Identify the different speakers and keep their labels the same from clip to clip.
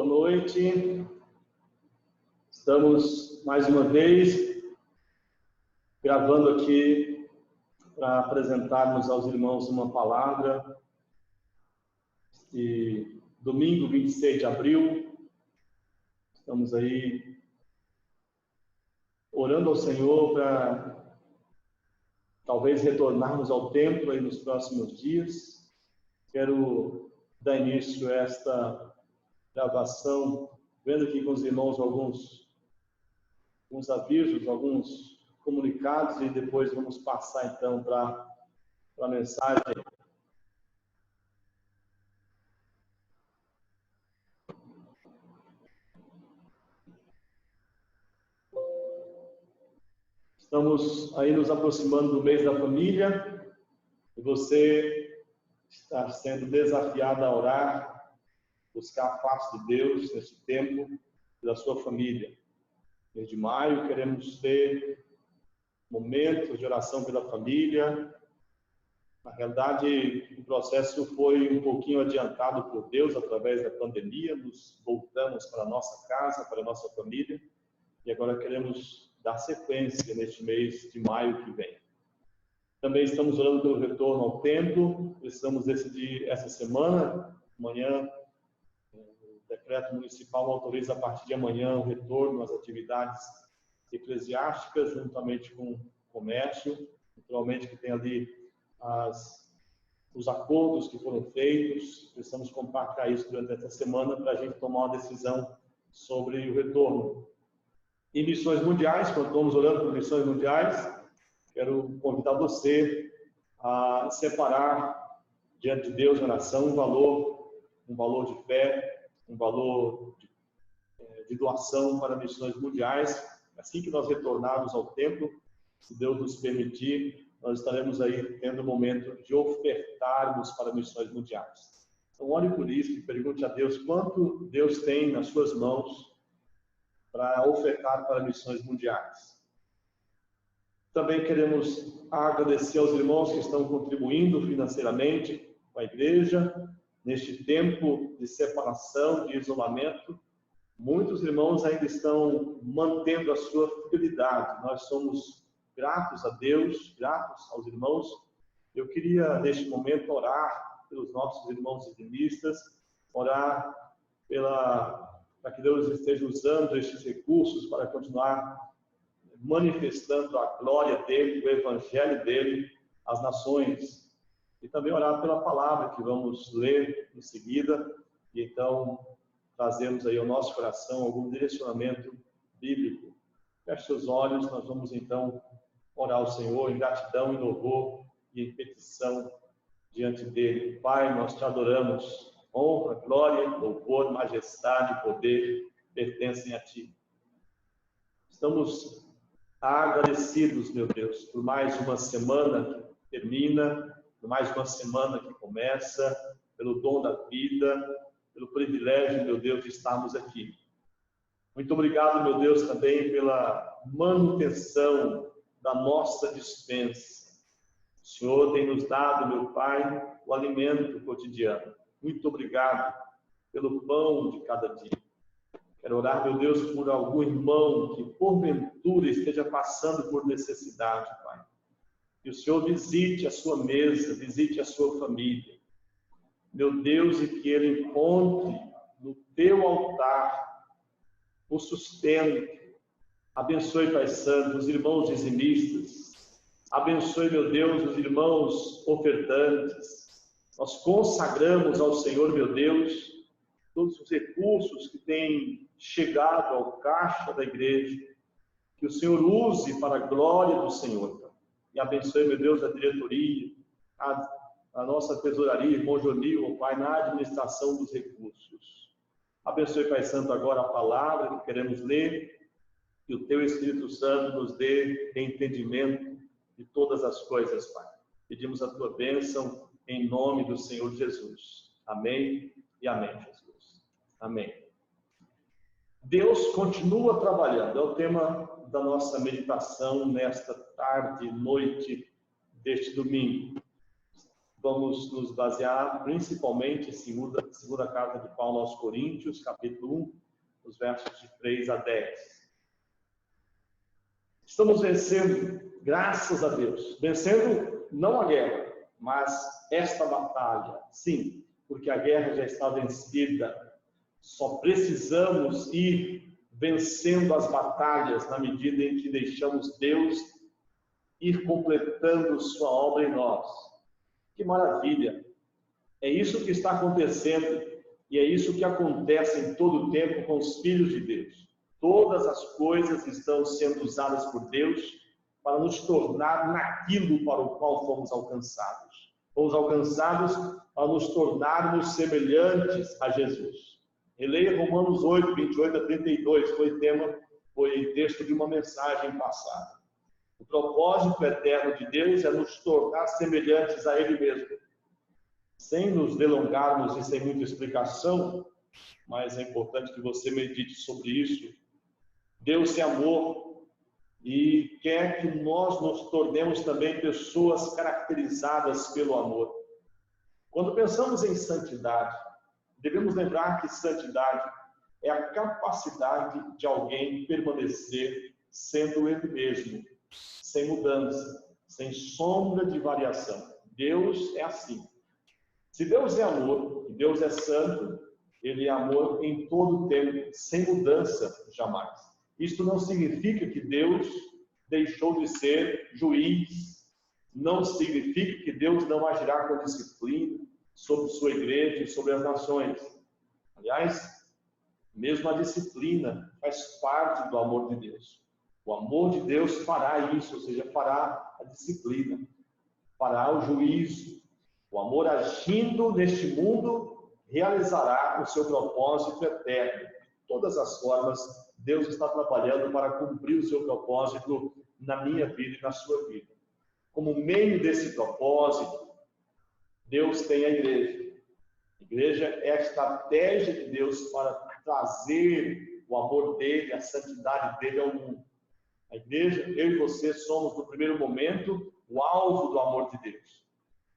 Speaker 1: Boa noite. Estamos mais uma vez gravando aqui para apresentarmos aos irmãos uma palavra. E domingo 26 de abril, estamos aí orando ao Senhor para talvez retornarmos ao templo aí nos próximos dias. Quero dar início a esta gravação, vendo aqui com os irmãos alguns avisos, alguns comunicados, e depois vamos passar então para a mensagem. Estamos aí nos aproximando do mês da família, e você está sendo desafiado a orar, buscar a face de Deus nesse tempo pela sua família. Desde maio queremos ter momentos de oração pela família. Na realidade, o processo foi um pouquinho adiantado por Deus através da pandemia. Nos voltamos para a nossa casa, para a nossa família, e agora queremos dar sequência neste mês de maio que vem. Também estamos orando pelo retorno ao templo. Precisamos decidir essa semana. Amanhã, o decreto municipal autoriza a partir de amanhã o retorno às atividades eclesiásticas, juntamente com o comércio. Naturalmente que tem ali os acordos que foram feitos. Precisamos compartilhar isso durante essa semana para a gente tomar uma decisão sobre o retorno. E missões mundiais, quando estamos orando por missões mundiais, quero convidar você a separar diante de Deus na oração um valor de fé, um valor de doação para missões mundiais. Assim que nós retornarmos ao templo, se Deus nos permitir, nós estaremos aí tendo o momento de ofertarmos para missões mundiais. Então, ore por isso e pergunte a Deus quanto Deus tem nas suas mãos para ofertar para missões mundiais. Também queremos agradecer aos irmãos que estão contribuindo financeiramente com a igreja neste tempo de separação, de isolamento. Muitos irmãos ainda estão mantendo a sua fidelidade. Nós somos gratos a Deus, gratos aos irmãos. Eu queria, neste momento, orar pelos nossos irmãos dizimistas, orar para que Deus esteja usando estes recursos para continuar manifestando a glória dele, o evangelho dele às nações. E também orar pela palavra que vamos ler em seguida, e então trazemos aí ao nosso coração algum direcionamento bíblico. Feche seus olhos, nós vamos então orar ao Senhor em gratidão, em louvor e em petição diante dele. Pai, nós te adoramos. Honra, glória, louvor, majestade e poder pertencem a ti. Estamos agradecidos, meu Deus, por mais uma semana que termina, por mais uma semana que começa, pelo dom da vida, pelo privilégio, meu Deus, de estarmos aqui. Muito obrigado, meu Deus, também pela manutenção da nossa despensa. O Senhor tem nos dado, meu Pai, o alimento cotidiano. Muito obrigado pelo pão de cada dia. Quero orar, meu Deus, por algum irmão que porventura esteja passando por necessidade, Pai. Que o Senhor visite a sua mesa, visite a sua família. Meu Deus, e que ele encontre no teu altar o sustento. Abençoe, Pai Santo, os irmãos dizimistas. Abençoe, meu Deus, os irmãos ofertantes. Nós consagramos ao Senhor, meu Deus, todos os recursos que têm chegado ao caixa da igreja, que o Senhor use para a glória do Senhor. E abençoe, meu Deus, a diretoria, a nossa tesouraria, irmão Jonil, Pai, na administração dos recursos. Abençoe, Pai Santo, agora a palavra que queremos ler, que o Teu Espírito Santo nos dê entendimento de todas as coisas, Pai. Pedimos a Tua bênção em nome do Senhor Jesus. Amém e amém, Jesus. Amém. Deus continua trabalhando. É o tema da nossa meditação nesta tarde e noite deste domingo. vamos nos basear principalmente em segunda carta de Paulo aos Coríntios, capítulo 1, os versos de 3 a 10. Estamos vencendo, graças a Deus, vencendo não a guerra, mas esta batalha, sim, porque a guerra já está vencida. Só precisamos ir vencendo as batalhas na medida em que deixamos Deus ir completando sua obra em nós. Que maravilha! É isso que está acontecendo e é isso que acontece em todo o tempo com os filhos de Deus. Todas as coisas estão sendo usadas por Deus para nos tornar naquilo para o qual fomos alcançados. Fomos alcançados para nos tornarmos semelhantes a Jesus. Releia Romanos 8, 28 a 32, foi texto de uma mensagem passada. O propósito eterno de Deus é nos tornar semelhantes a Ele mesmo. Sem nos delongarmos e sem muita explicação, mas é importante que você medite sobre isso. Deus é amor e quer que nós nos tornemos também pessoas caracterizadas pelo amor. Quando pensamos em santidade, devemos lembrar que santidade é a capacidade de alguém permanecer sendo ele mesmo, sem mudança, sem sombra de variação. Deus é assim. Se Deus é amor e Deus é santo, Ele é amor em todo o tempo, sem mudança jamais. Isto não significa que Deus deixou de ser juiz, não significa que Deus não agirá com disciplina sobre sua igreja e sobre as nações. Aliás, mesmo a disciplina faz parte do amor de Deus. O amor de Deus fará isso, ou seja, fará a disciplina, fará o juízo. O amor agindo neste mundo realizará o seu propósito eterno. De todas as formas, Deus está trabalhando para cumprir o seu propósito na minha vida e na sua vida. Como meio desse propósito, Deus tem a igreja. A igreja é a estratégia de Deus para trazer o amor dele, a santidade dele ao mundo. A igreja, eu e você, somos no primeiro momento o alvo do amor de Deus.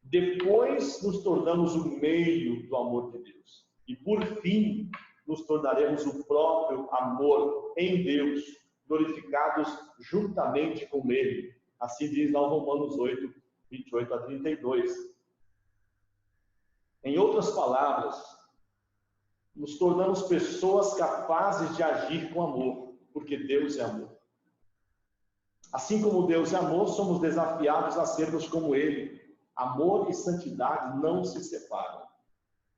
Speaker 1: Depois nos tornamos o meio do amor de Deus. E por fim, nos tornaremos o próprio amor em Deus, glorificados juntamente com Ele. Assim diz lá Romanos 8, 28 a 32. Em outras palavras, nos tornamos pessoas capazes de agir com amor, porque Deus é amor. Assim como Deus é amor, somos desafiados a sermos como Ele. Amor e santidade não se separam.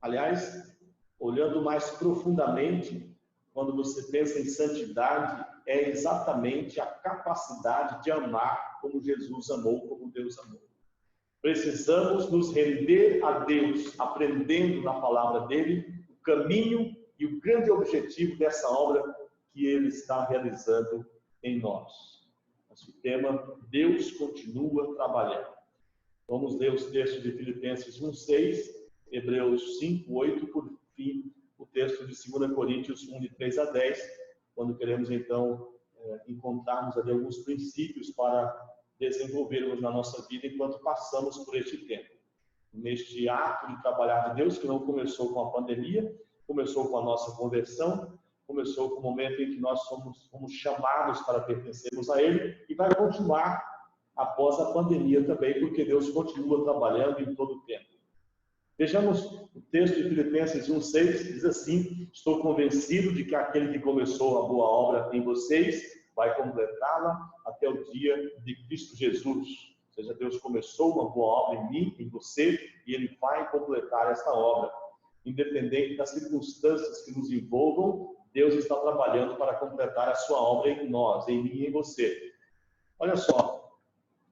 Speaker 1: Aliás, olhando mais profundamente, quando você pensa em santidade, é exatamente a capacidade de amar como Jesus amou, como Deus amou. Precisamos nos render a Deus, aprendendo na palavra dele o caminho e o grande objetivo dessa obra que ele está realizando em nós. Nosso tema, Deus continua trabalhando. Vamos ler os textos de Filipenses 1:6, Hebreus 5:8, por fim, o texto de 2 Coríntios 1, de 3 a 10, quando queremos, então, encontrarmos ali alguns princípios para desenvolvermos na nossa vida enquanto passamos por este tempo. Neste ato de trabalhar de Deus, que não começou com a pandemia, começou com a nossa conversão, começou com o momento em que nós fomos chamados para pertencermos a Ele, e vai continuar após a pandemia também, porque Deus continua trabalhando em todo o tempo. Vejamos o texto de Filipenses 1:6, diz assim: estou convencido de que aquele que começou a boa obra em vocês vai completá-la até o dia de Cristo Jesus. Ou seja, Deus começou uma boa obra em mim, em você, e Ele vai completar esta obra. Independente das circunstâncias que nos envolvam, Deus está trabalhando para completar a sua obra em nós, em mim e em você. Olha só,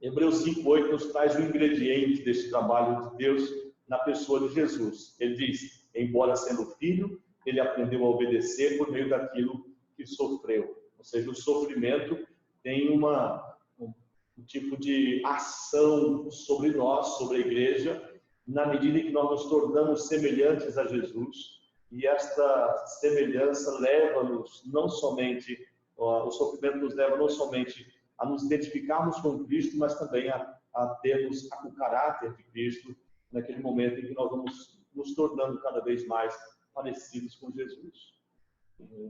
Speaker 1: Hebreus 5:8 nos traz o ingrediente desse trabalho de Deus na pessoa de Jesus. Ele diz, embora sendo filho, ele aprendeu a obedecer por meio daquilo que sofreu. Ou seja, o sofrimento tem um tipo de ação sobre nós, sobre a igreja, na medida em que nós nos tornamos semelhantes a Jesus. E esta semelhança leva-nos não somente, o sofrimento nos leva não somente a nos identificarmos com Cristo, mas também a termos o caráter de Cristo naquele momento em que nós vamos nos tornando cada vez mais parecidos com Jesus.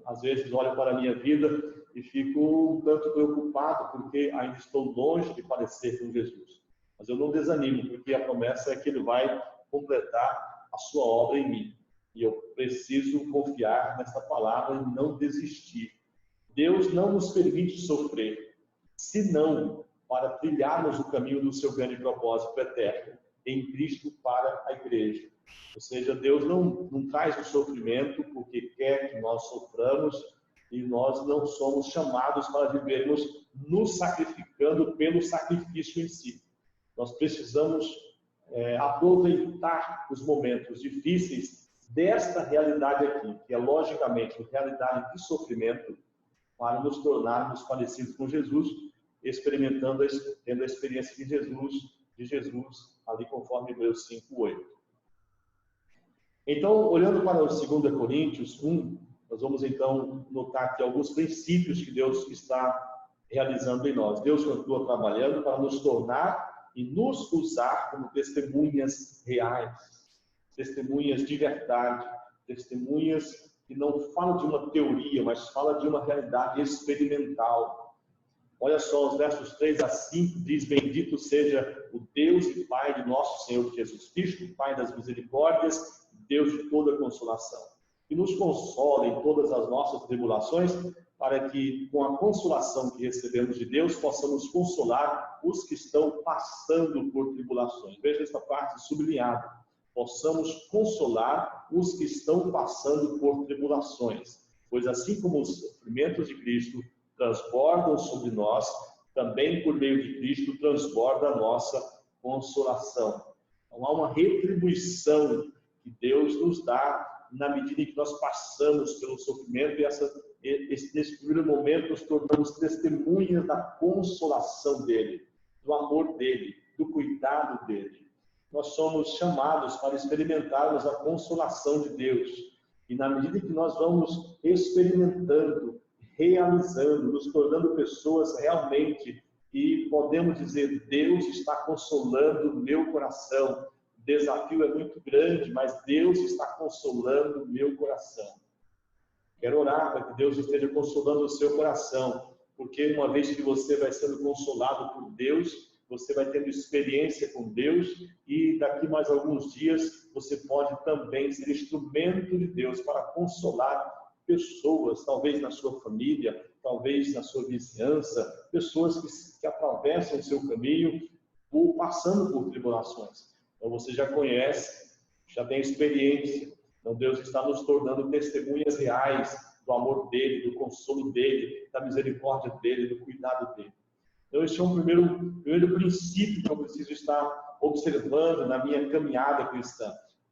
Speaker 1: Às vezes olho para a minha vida e fico um tanto preocupado porque ainda estou longe de parecer com Jesus. Mas eu não desanimo, porque a promessa é que Ele vai completar a sua obra em mim. E eu preciso confiar nessa palavra e não desistir. Deus não nos permite sofrer, senão para trilharmos o caminho do seu grande propósito eterno em Cristo para a igreja. Ou seja, Deus não traz o sofrimento porque quer que nós soframos, e nós não somos chamados para vivermos nos sacrificando pelo sacrifício em si. Nós precisamos aproveitar os momentos difíceis desta realidade aqui, que é logicamente uma realidade de sofrimento, para nos tornarmos parecidos com Jesus, tendo a experiência de Jesus, ali conforme Hebreus 5:8. Então, olhando para o 2 Coríntios 1, nós vamos então notar aqui alguns princípios que Deus está realizando em nós. Deus continua trabalhando para nos tornar e nos usar como testemunhas reais, testemunhas de verdade, testemunhas que não falam de uma teoria, mas falam de uma realidade experimental. Olha só, os versos 3 a 5 diz: bendito seja o Deus e Pai de nosso Senhor Jesus Cristo, Pai das misericórdias, Deus de toda consolação, que nos consola em todas as nossas tribulações, para que, com a consolação que recebemos de Deus, possamos consolar os que estão passando por tribulações. Veja esta parte sublinhada. Possamos consolar os que estão passando por tribulações, pois assim como os sofrimentos de Cristo transbordam sobre nós, também por meio de Cristo transborda a nossa consolação. Então há uma retribuição que Deus nos dá na medida em que nós passamos pelo sofrimento, e nesse primeiro momento nos tornamos testemunhas da consolação dele, do amor dele, do cuidado dele. Nós somos chamados para experimentarmos a consolação de Deus. E na medida que nós vamos experimentando, realizando, nos tornando pessoas realmente que podemos dizer: Deus está consolando o meu coração. O desafio é muito grande, mas Deus está consolando o meu coração. Quero orar para que Deus esteja consolando o seu coração, porque uma vez que você vai sendo consolado por Deus, você vai tendo experiência com Deus, e daqui mais alguns dias você pode também ser instrumento de Deus para consolar pessoas, talvez na sua família, talvez na sua vizinhança, pessoas que atravessam o seu caminho ou passando por tribulações. Então você já conhece, já tem experiência. Então Deus está nos tornando testemunhas reais do amor dele, do consolo dele, da misericórdia dele, do cuidado dele. Então, esse é um primeiro princípio que eu preciso estar observando na minha caminhada cristã.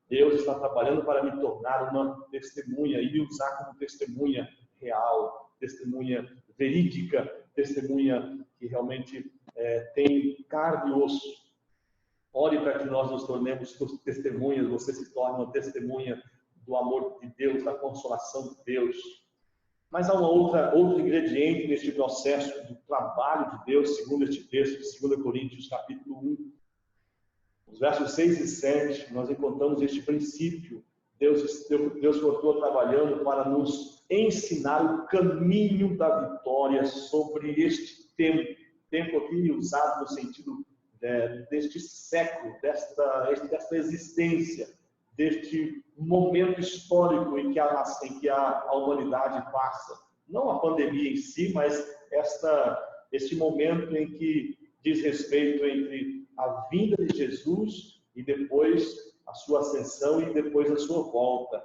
Speaker 1: Deus está trabalhando para me tornar uma testemunha e me usar como testemunha real, testemunha verídica, testemunha que realmente tem carne e osso. Ore para que nós nos tornemos testemunhas, você se torne uma testemunha do amor de Deus, da consolação de Deus. Mas há outro ingrediente neste processo do trabalho de Deus, segundo este texto de 2 Coríntios, capítulo 1. Nos versos 6 e 7, nós encontramos este princípio. Deus continua trabalhando para nos ensinar o caminho da vitória sobre este tempo aqui usado no sentido deste século, desta existência, deste momento histórico em que a humanidade passa. Não a pandemia em si, mas este momento em que diz respeito entre a vinda de Jesus e depois a sua ascensão e depois a sua volta.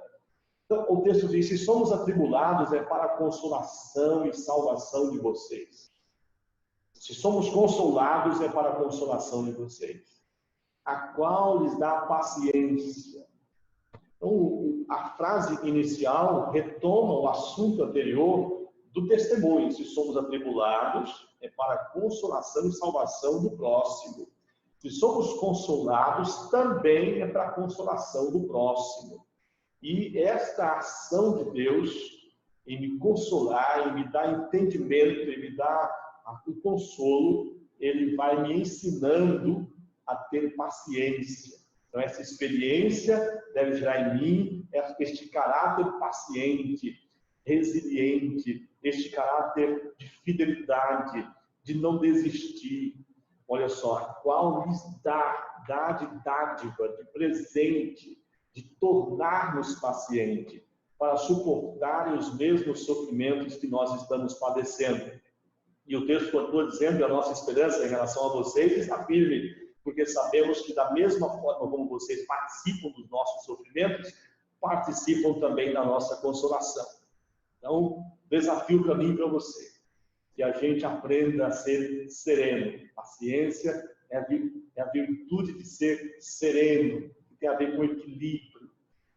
Speaker 1: Então, o texto diz: se somos atribulados, é para a consolação e salvação de vocês. Se somos consolados, é para a consolação de vocês, a qual lhes dá paciência. Então, a frase inicial retoma o assunto anterior do testemunho. Se somos atribulados, é para a consolação e salvação do próximo. Se somos consolados, também é para a consolação do próximo. E esta ação de Deus em me consolar, em me dar entendimento, em me dar o consolo, ele vai me ensinando a ter paciência. Então, essa experiência deve gerar em mim este caráter paciente, resiliente, este caráter de fidelidade, de não desistir. Olha só, qual lhes dá de dádiva, de presente, de tornar-nos pacientes, para suportarem os mesmos sofrimentos que nós estamos padecendo. E o texto continua dizendo, a nossa esperança em relação a vocês está firme, porque sabemos que da mesma forma como vocês participam dos nossos sofrimentos, participam também da nossa consolação. Então, desafio para mim e para você, que a gente aprenda a ser sereno. Paciência é a virtude de ser sereno, que tem a ver com equilíbrio,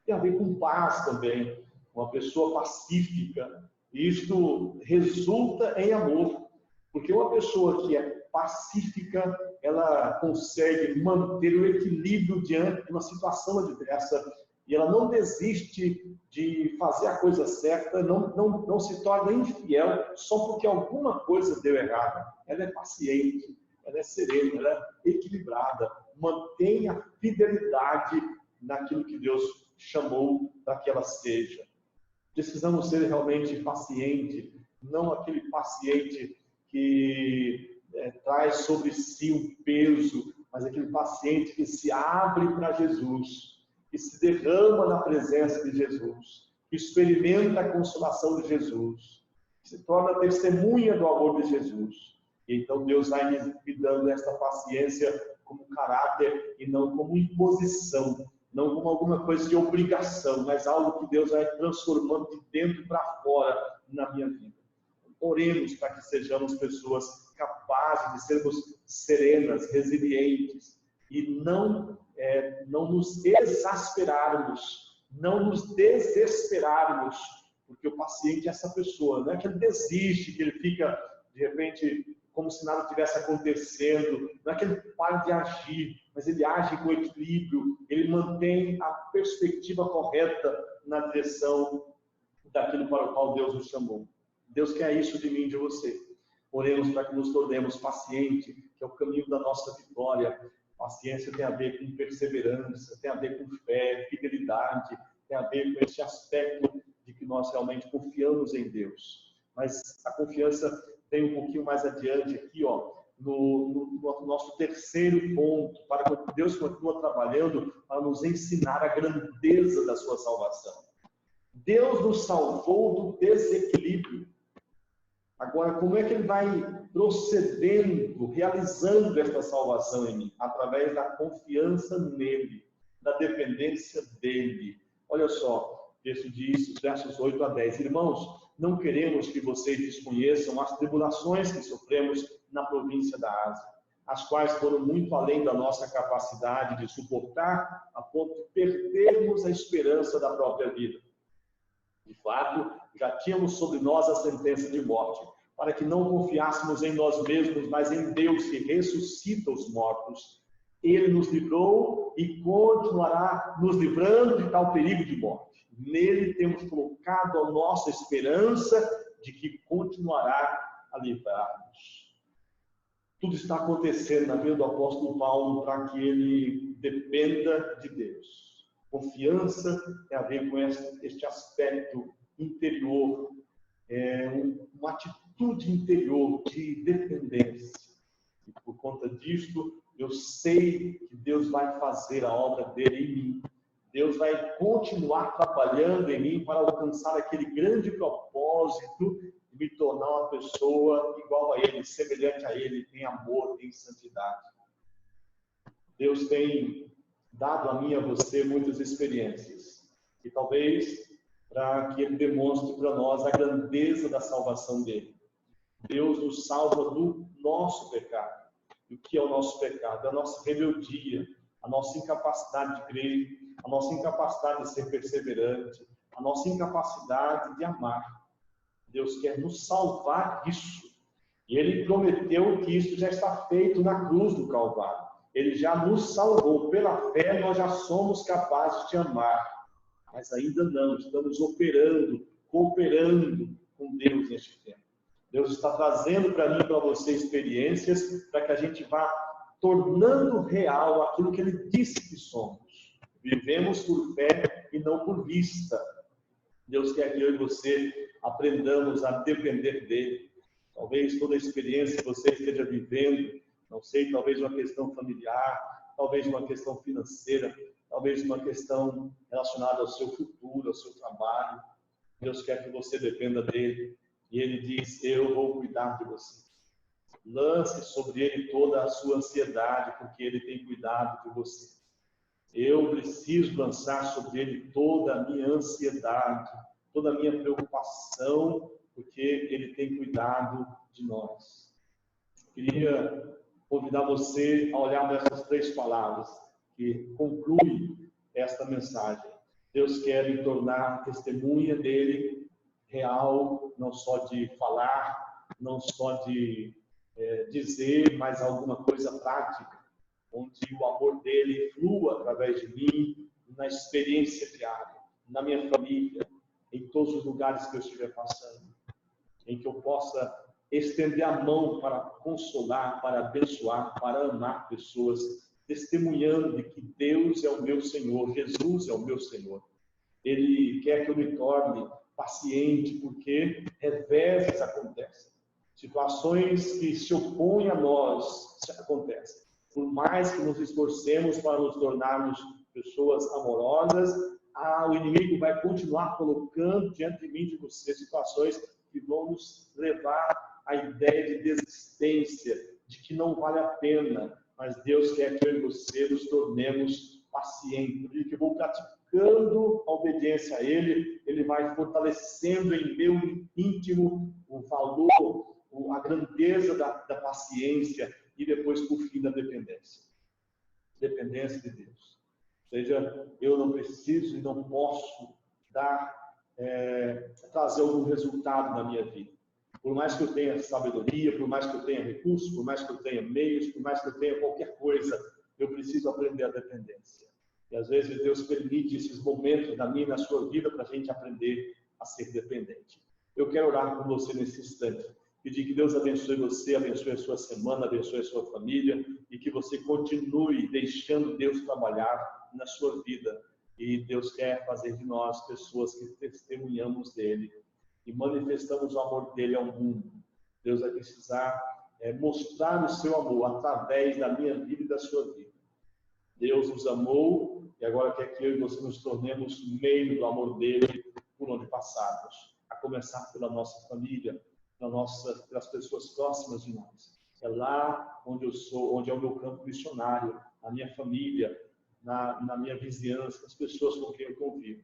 Speaker 1: tem a ver com paz também. Uma pessoa pacífica, isto resulta em amor, porque uma pessoa que é pacífica, ela consegue manter o equilíbrio diante de uma situação adversa, e ela não desiste de fazer a coisa certa, não se torna infiel só porque alguma coisa deu errado. Ela é paciente, ela é serena, ela é equilibrada, mantém a fidelidade naquilo que Deus chamou para que ela seja. Precisamos ser realmente pacientes, não aquele paciente que traz sobre si um peso, mas aquele paciente que se abre para Jesus, que se derrama na presença de Jesus, que experimenta a consolação de Jesus, que se torna testemunha do amor de Jesus. E então Deus vai me dando esta paciência como caráter e não como imposição, não como alguma coisa de obrigação, mas algo que Deus vai transformando de dentro para fora na minha vida. Oremos para que sejamos pessoas capazes de sermos serenas, resilientes e não nos exasperarmos, não nos desesperarmos, porque o paciente é essa pessoa, não é que ele desiste, que ele fica, de repente, como se nada tivesse acontecendo, não é que ele para de agir, mas ele age com equilíbrio, ele mantém a perspectiva correta na direção daquilo para o qual Deus nos chamou. Deus quer isso de mim e de você. Oremos para que nos tornemos pacientes, que é o caminho da nossa vitória. Paciência tem a ver com perseverança, tem a ver com fé, fidelidade, tem a ver com esse aspecto de que nós realmente confiamos em Deus. Mas a confiança tem um pouquinho mais adiante aqui, no nosso terceiro ponto, para que Deus continue trabalhando para nos ensinar a grandeza da sua salvação. Deus nos salvou do desequilíbrio. Agora, como é que ele vai procedendo, realizando esta salvação em mim? Através da confiança nele, da dependência dele. Olha só, o texto diz, versos 8 a 10. Irmãos, não queremos que vocês desconheçam as tribulações que sofremos na província da Ásia, as quais foram muito além da nossa capacidade de suportar, a ponto de perdermos a esperança da própria vida. De fato, já tínhamos sobre nós a sentença de morte, para que não confiássemos em nós mesmos, mas em Deus que ressuscita os mortos. Ele nos livrou e continuará nos livrando de tal perigo de morte. Nele temos colocado a nossa esperança de que continuará a livrar-nos. Tudo está acontecendo na vida do apóstolo Paulo para que ele dependa de Deus. Confiança tem a ver com este aspecto interior, uma atitude interior de dependência. E por conta disto, eu sei que Deus vai fazer a obra dele em mim. Deus vai continuar trabalhando em mim para alcançar aquele grande propósito de me tornar uma pessoa igual a Ele, semelhante a Ele, em amor, em santidade. Deus tem dado a mim e a você muitas experiências. E talvez para que Ele demonstre para nós a grandeza da salvação dele. Deus nos salva do nosso pecado. E o que é o nosso pecado? É a nossa rebeldia, a nossa incapacidade de crer, a nossa incapacidade de ser perseverante, a nossa incapacidade de amar. Deus quer nos salvar disso. E Ele prometeu que isso já está feito na cruz do Calvário. Ele já nos salvou. Pela fé, nós já somos capazes de amar. Mas ainda não, estamos cooperando com Deus neste tempo. Deus está trazendo para mim e para você experiências para que a gente vá tornando real aquilo que Ele disse que somos. Vivemos por fé e não por vista. Deus quer que eu e você aprendamos a depender dele. Talvez toda a experiência que você esteja vivendo, não sei, talvez uma questão familiar, talvez uma questão financeira, talvez uma questão relacionada ao seu futuro, ao seu trabalho. Deus quer que você dependa dele. E ele diz, eu vou cuidar de você. Lance sobre ele toda a sua ansiedade, porque ele tem cuidado de você. Eu preciso lançar sobre ele toda a minha ansiedade, toda a minha preocupação, porque ele tem cuidado de nós. Queria convidar você a olhar nessas 3 palavras que concluem esta mensagem. Deus quer me tornar testemunha dele, real, não só de falar, não só de dizer, mas alguma coisa prática, onde o amor dele flua através de mim, na experiência diária, na minha família, em todos os lugares que eu estiver passando, em que eu possa estender a mão para consolar, para abençoar, para amar pessoas, testemunhando de que Deus é o meu Senhor, Jesus é o meu Senhor. Ele quer que eu me torne paciente, porque reveses acontecem. Situações que se opõem a nós acontecem. Por mais que nos esforcemos para nos tornarmos pessoas amorosas, o inimigo vai continuar colocando diante de mim, de você, situações que vão nos levar à ideia de desistência, de que não vale a pena. Mas Deus quer que eu e você nos tornemos pacientes, porque eu vou praticando a obediência a Ele, Ele vai fortalecendo em meu íntimo o valor, a grandeza da paciência e depois, por fim, da dependência. Dependência de Deus. Ou seja, eu não preciso e não posso trazer algum resultado na minha vida. Por mais que eu tenha sabedoria, por mais que eu tenha recursos, por mais que eu tenha meios, por mais que eu tenha qualquer coisa, eu preciso aprender a dependência. E às vezes Deus permite esses momentos na minha e na sua vida para a gente aprender a ser dependente. Eu quero orar com você nesse instante. Pedir que Deus abençoe você, abençoe a sua semana, abençoe a sua família e que você continue deixando Deus trabalhar na sua vida. E Deus quer fazer de nós pessoas que testemunhamos dele e manifestamos o amor dele ao mundo. Deus vai precisar mostrar o seu amor através da minha vida e da sua vida. Deus nos amou e agora quer que eu e você nos tornemos meio do amor dele por onde passarmos. A começar pela nossa família, pelas pessoas próximas de nós. É lá onde eu sou, onde é o meu campo missionário, na minha família, na minha vizinhança, as pessoas com quem eu convivo.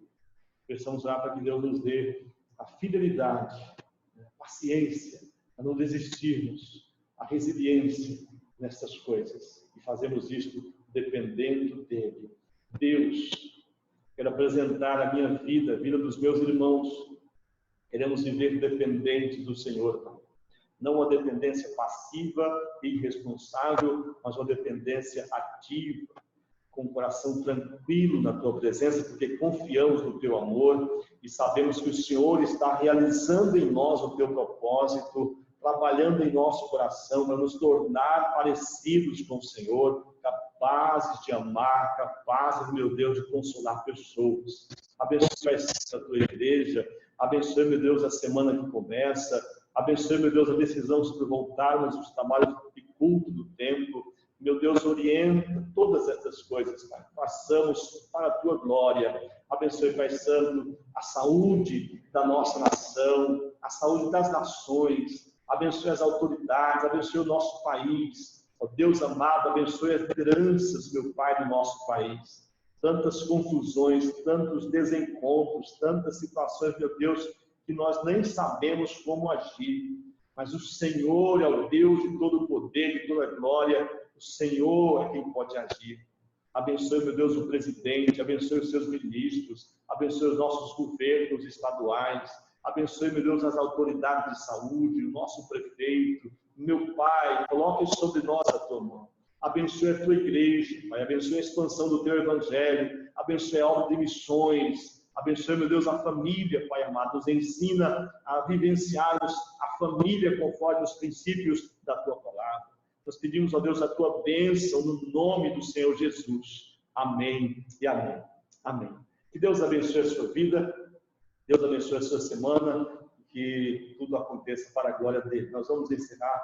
Speaker 1: Precisamos orar para que Deus nos dê a fidelidade, a paciência, a não desistirmos, a resiliência nessas coisas. E fazemos isso dependendo dele. Deus, quero apresentar a minha vida, a vida dos meus irmãos. Queremos viver dependentes do Senhor, Pai. Não uma dependência passiva e irresponsável, mas uma dependência ativa, com o coração tranquilo na Tua presença, porque confiamos no Teu amor e sabemos que o Senhor está realizando em nós o Teu propósito, trabalhando em nosso coração para nos tornar parecidos com o Senhor, capazes de amar, capazes, meu Deus, de consolar pessoas. Abençoe a Tua igreja, abençoe, meu Deus, a semana que começa, abençoe, meu Deus, a decisão sobre voltarmos aos trabalhos de culto do templo. Meu Deus, orienta todas essas coisas, Pai. Façamos para a Tua glória. Abençoe, Pai Santo, a saúde da nossa nação, a saúde das nações. Abençoe as autoridades, abençoe o nosso país. Ó Deus amado, abençoe as lideranças, meu Pai, do nosso país. Tantas confusões, tantos desencontros, tantas situações, meu Deus, que nós nem sabemos como agir. Mas o Senhor é o Deus de todo poder, de toda glória. O Senhor é quem pode agir. Abençoe, meu Deus, o presidente, abençoe os seus ministros, abençoe os nossos governos estaduais, abençoe, meu Deus, as autoridades de saúde, o nosso prefeito. Meu Pai, coloque sobre nós a Tua mão. Abençoe a Tua igreja, Pai, abençoe a expansão do Teu evangelho, abençoe a obra de missões, abençoe, meu Deus, a família, Pai amado, nos ensina a vivenciarmos a família conforme os princípios da Tua palavra. Nós pedimos a Deus a Tua bênção no nome do Senhor Jesus. Amém e amém. Amém. Que Deus abençoe a sua vida, Deus abençoe a sua semana, que tudo aconteça para a glória dele. Nós vamos encerrar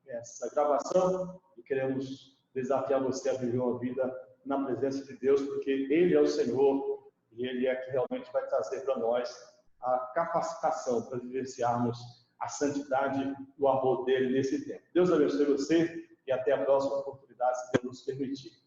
Speaker 1: essa gravação e queremos desafiar você a viver uma vida na presença de Deus, porque Ele é o Senhor e Ele é que realmente vai trazer para nós a capacitação para vivenciarmos a santidade e o amor dele nesse tempo. Deus abençoe você e até a próxima oportunidade, se Deus nos permitir.